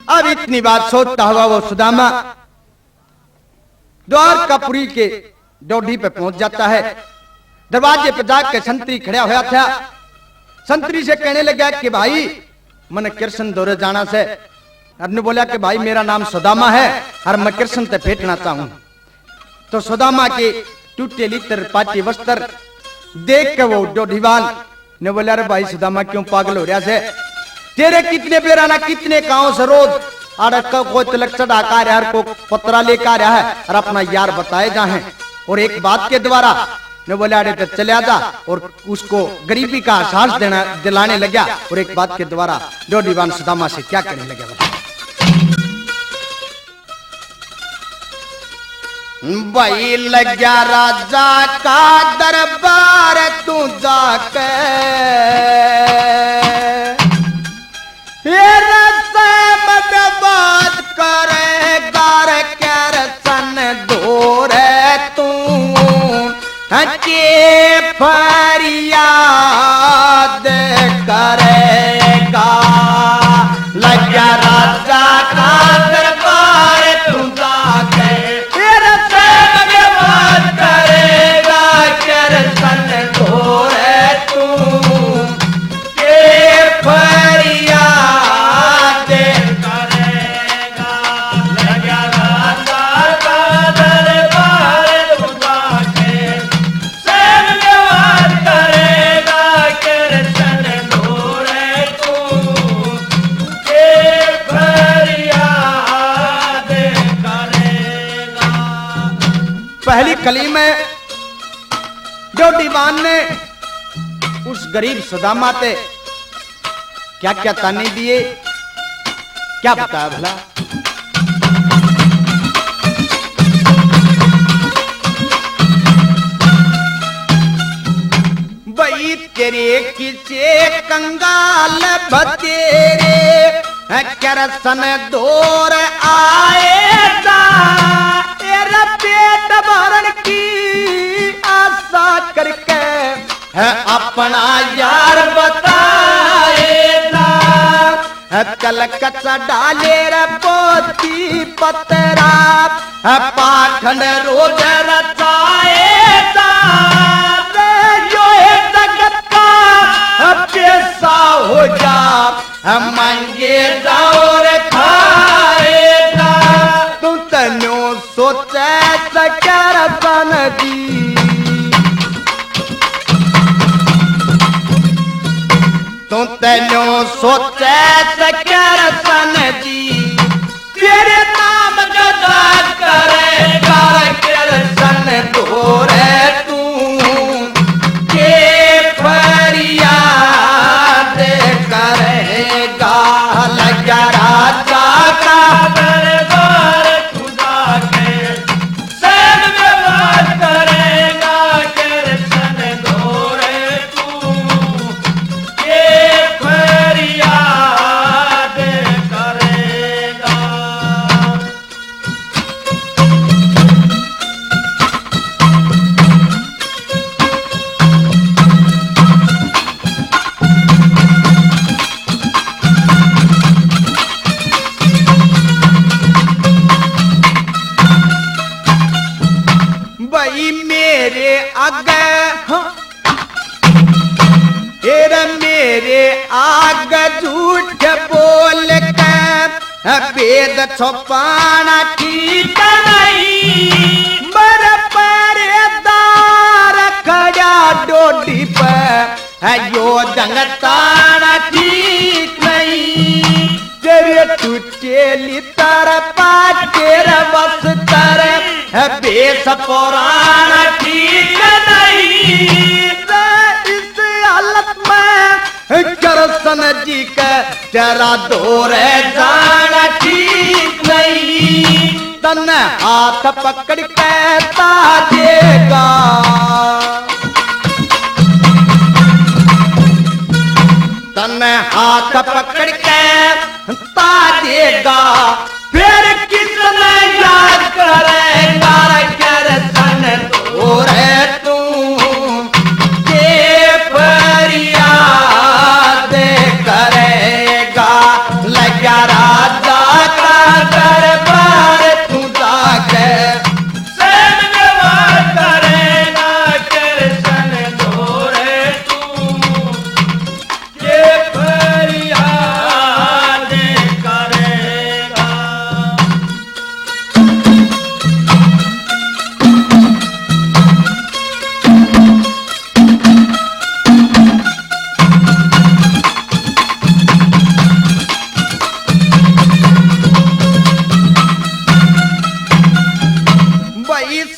अब इतनी बात सोचता हुआ वो सुदामा द्वारकापुरी के डोडी पे पहुंच जाता है। दरवाजे पर जाकर संतरी खड़ा हुआ था। संतरी से कहने लगा कि भाई मैंने कृष्ण दौरे जाना से। ने बोला कि भाई मेरा नाम सुदामा है और मैं कृष्ण से भेंटना चाहूं। तो सुदामा के टूटे लितर पाटी वस्त्र देख के वो डोडीवाल ने बोला अरे भाई सुदामा क्यों पागल हो रहा से, तेरे कितने बेराना कितने गांव से रोज कोई तिलक चढ़ा का रहा है, को पत्रा लेकर रहा है और अपना यार बताए जाए। और एक बात के द्वारा ने बोला अरे तो चले जा और उसको गरीबी का एहसास देना दिलाने लगा। और एक बात के द्वारा डोडीवाल सुदामा से क्या करने लगा, भाई लग्या राजा का दरबार तू जाके बात करे गार कर सन दूर तू के फरियाद करेगा। लग्या राजा का दरबार तू जाके पहली कली में डोडीवाल ने उस गरीब सुदामा पे क्या क्या ताने दिए, क्या बताया भला। भाई तेरे किसे कंगाल बतेरे करसन दूर आएगा, तेरा पेट भरण की आशा करके है अपना यार बताएगा। कल कच्चा डाले रे पोती पतरा पाखंड रोज रचाएगा। जो जगत का पैसा हो जा मांगे जाओ रे खाएगा। तू तनो सोचे सकर सन दी, तू तनो सोचे सकर सन दी, तेरे नाम गदा करेगा कृष्ण दूरे तू के फरियाद करेगा। लग्या राजा का दरबार तू जाके सैन में बात करेगा कृष्ण दूरे तू के फरियाद करेगा। भाई मेरे आगे मेरे आगे झूठ बोल कर वेद छुपाना ठीक नहीं। मर परेदार खड़ा डोडी पे यो जंगताना ठीक नहीं। तेरे टूटे लितर पाटेर बस तर बेस पुराना ठीक नहीं। इस हालत में कृष्ण जी का तेरा दौर जाना ठीक नहीं। तन हाथ पकड़ के ताजेगा, तन हाथ पकड़ के ताजेगा। फिर किसने याद करेगा कृष्ण दूरे तू के फरियाद करेगा। लग्या राजा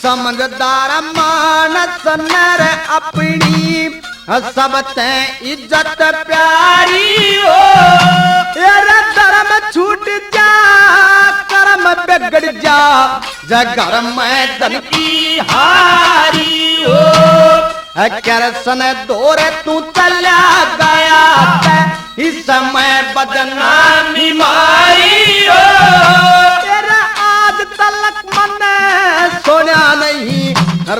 समझदार मानस नर अपनी सब ते इज्जत प्यारी हो। तेरा धर्म छूट जा कर्म बिगड़ जा जगर में धन की हारी हो। कृष्ण दौरे तू चला गया इस समय बदनामी मारी हो। तेरा आज तलक मन सोना नहीं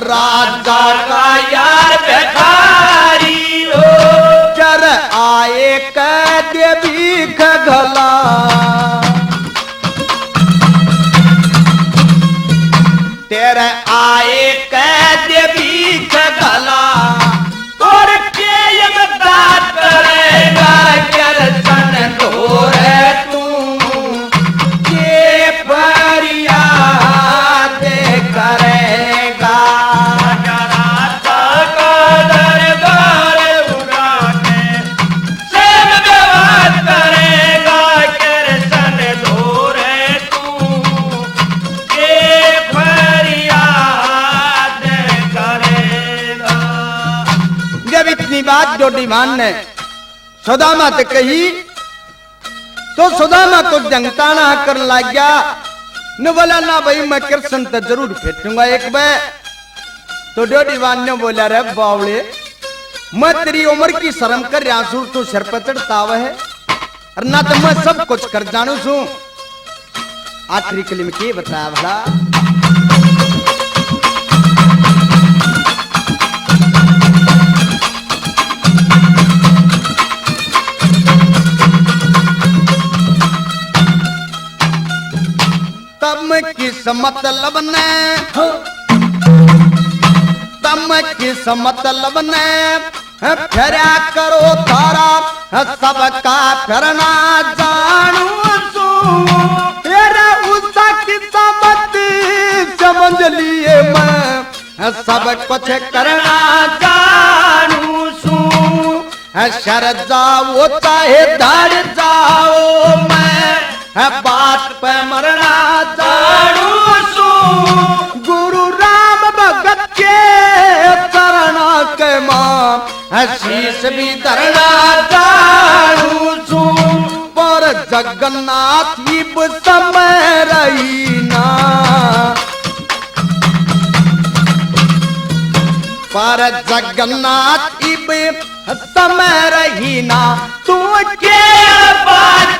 राजा का यार भिखारी हो। कर आए कैद भीख गला तेरे आए कैद भीख गला तोड़ के यमदाद करेगा कृष्ण तोरे तू ये फरियाद करेगा। बात जो डिमांड ने सुदामा से कही तो सुदामा को जंगताना कर लग गया न बोला ना भाई मैं कृष्ण तो जरूर फेंकूंगा एक बार। तो जो डिमांड ने बोला रे बावले मैं तेरी उम्र की शर्म कर आंसू तू सिर पर चढ़ता है और ना तो मैं सब कुछ कर जानू छू। आखिरी कली में के बताया भला किस मतलब ने तम किस मतलब ने फेरा करो तारा सबका फिरना जानू सू। तेरा उसका किस्मत समझ लिए मैं सब कुछ करना जानू सू। शर जाओ चाहे धर जाओ मैं बात पे मरना जानू सू। गुरु राम भगत के तरना के मां शीश भी धरना जानू सू। पर जगन्नाथ इब समय रही ना पर जगन्नाथ इब समय रही ना तू के बात